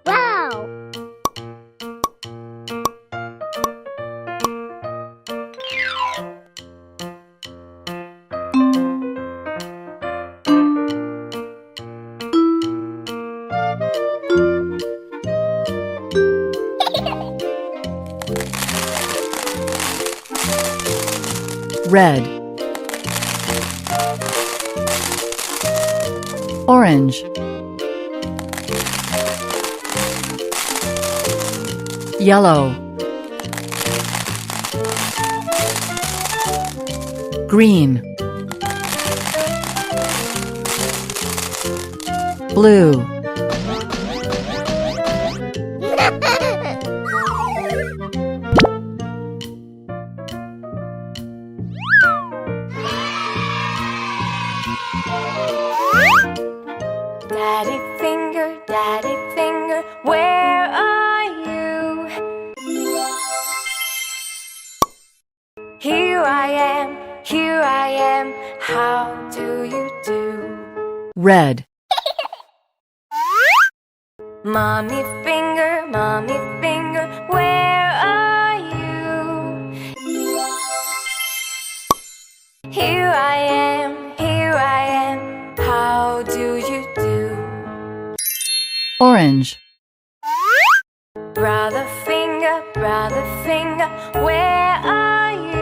Wow! Red, orange, yellow, green, blue, Daddy finger, where are you? Here I am, how do you do? red, Mommy finger, where are you? Here I am, how do you do? orange, Brother finger, where are you?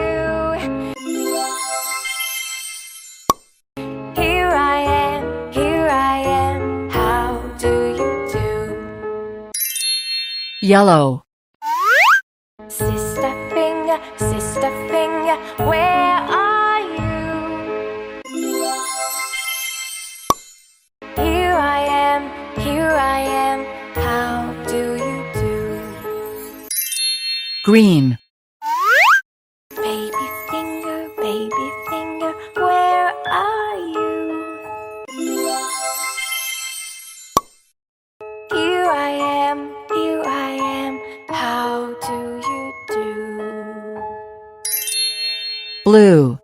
Here I am, how do you do? yellow, Sister finger, where are you? Here I am, how do you do? green, Baby finger, where are you? Here I am, how do you do? blue,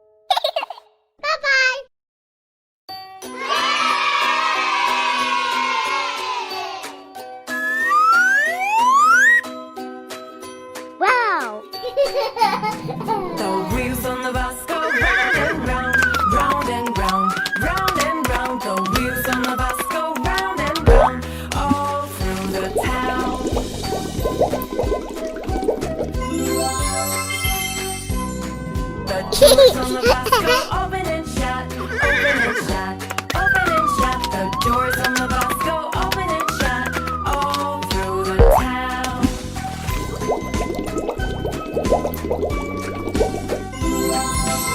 Wow! The wheels on the bus go round and round, round and round, round and round. The wheels on the bus go round and round, all through the town. The doors on the bus go open and shut, open and shut, open and shut. The doors on the bus go open and shut, all through the town.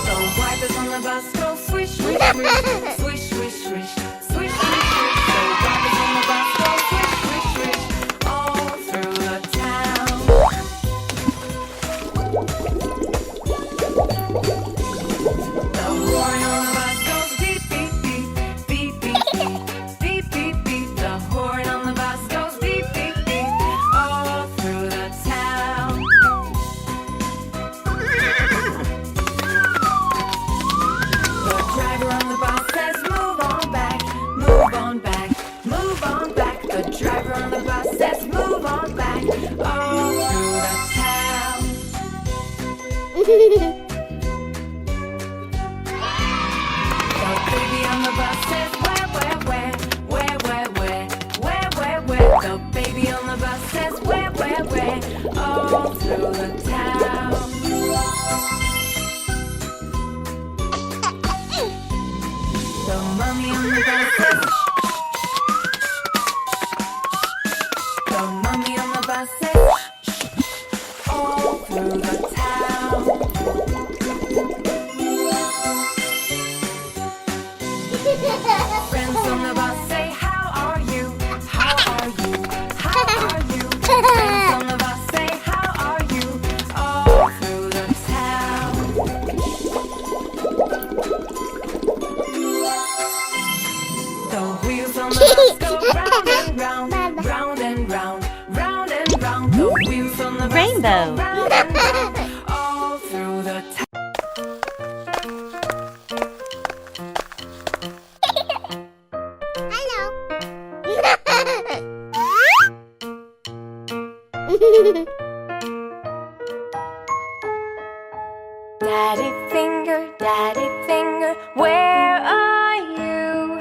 The wipers on the bus go swish, swish, swish, swish, swish, swish, swish, swish, swish. The wipers on the bus go swish, swish, swish, all through the town. The horn on the bus goes beep, beep, beep, beep, beep, beep, beep, beep. The horn on the bus goes beep, beep, beep, all through the town. The driver on the bus says, move on back, move on back, move on back. The driver on the bus says, move on back, all through the town. The baby on the bus says, where? The baby on the bus says, where? All through the town. The mummy on the bus says, the mummy on the bus says, all through the town. Friends on the bus say, how are you? How are you? How are you? Friends on the bus say, how are you? All through the town. The wheels on the bus go round and round, round and round, round and round. The wheels on the bus Rainbow. go round and round, all through the town. Daddy finger, where are you?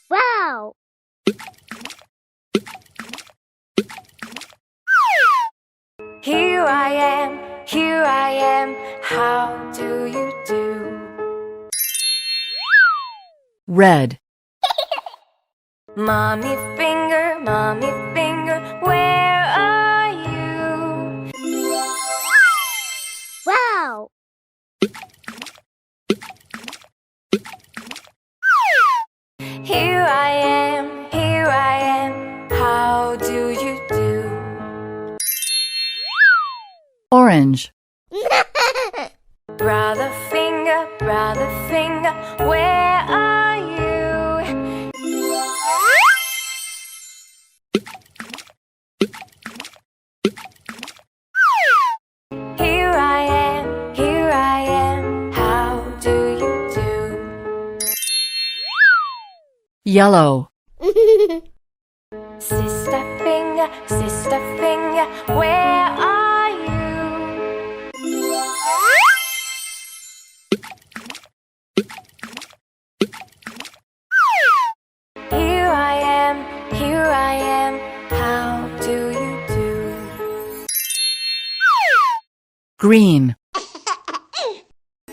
Wow! Here I am, how do you do? Red. Mommy finger, where are you? Wow! Here I am, how do you do? Orange. Brother finger, where are you? Here I am, how do you do? Yellow. Sister finger, where are you? Here I am, how do you do? Green.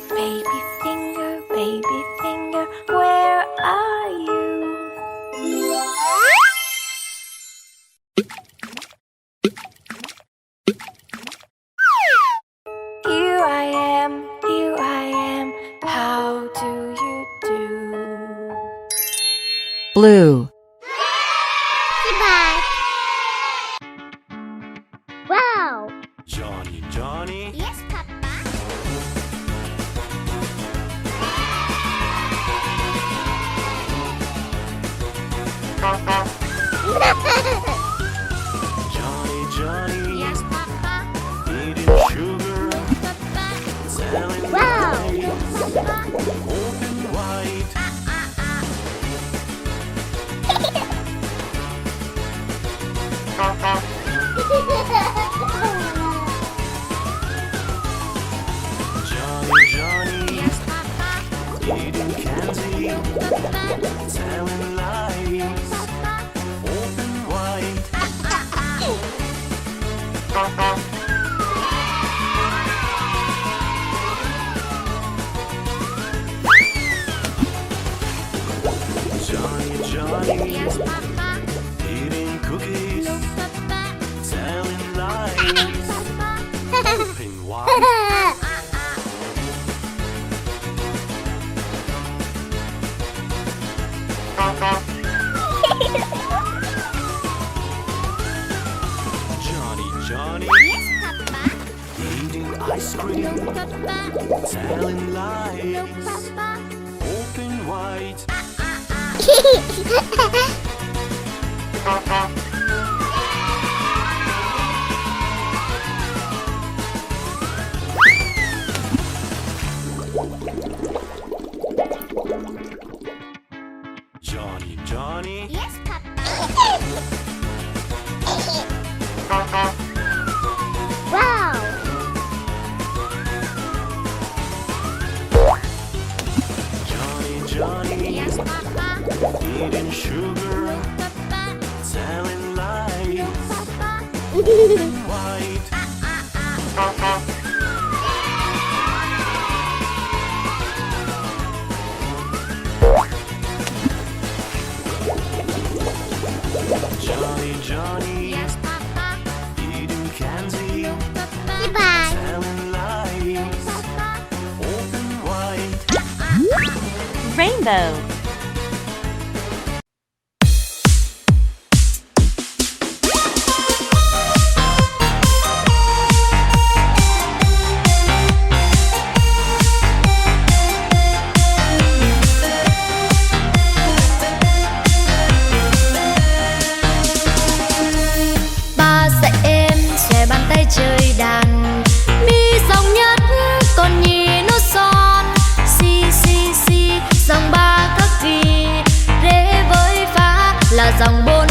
Baby finger, where are you? Here I am, how do you do? Blue. Goodbye! Wow! Johnny, Yes, Papa. Johnny, Yes, Papa. eating sugar, selling Wow! lies, open wide. Johnny, Yes, Papa. eating candy, telling lies, open wide. Johnny, Yes, Papa. eating cookies, Papa. telling lies, open wide. Johnny, Yes, Papa. eating ice cream, Papa. telling lies, Papa. open wide. Johnny, Yes, Papa. Wow! Johnny, Yes, Papa. eating sugar, Papa. telling lies, Papa. wide. Johnny, Yes, Papa. eating candy, Goodbye. telling lies, open wide. Rainbow. Ba dạy em xòe bàn tay chơi đàn, mi dòng nhất còn nhì nốt son, si si si dòng ba các kỳ, rê với phá là dòng bốn.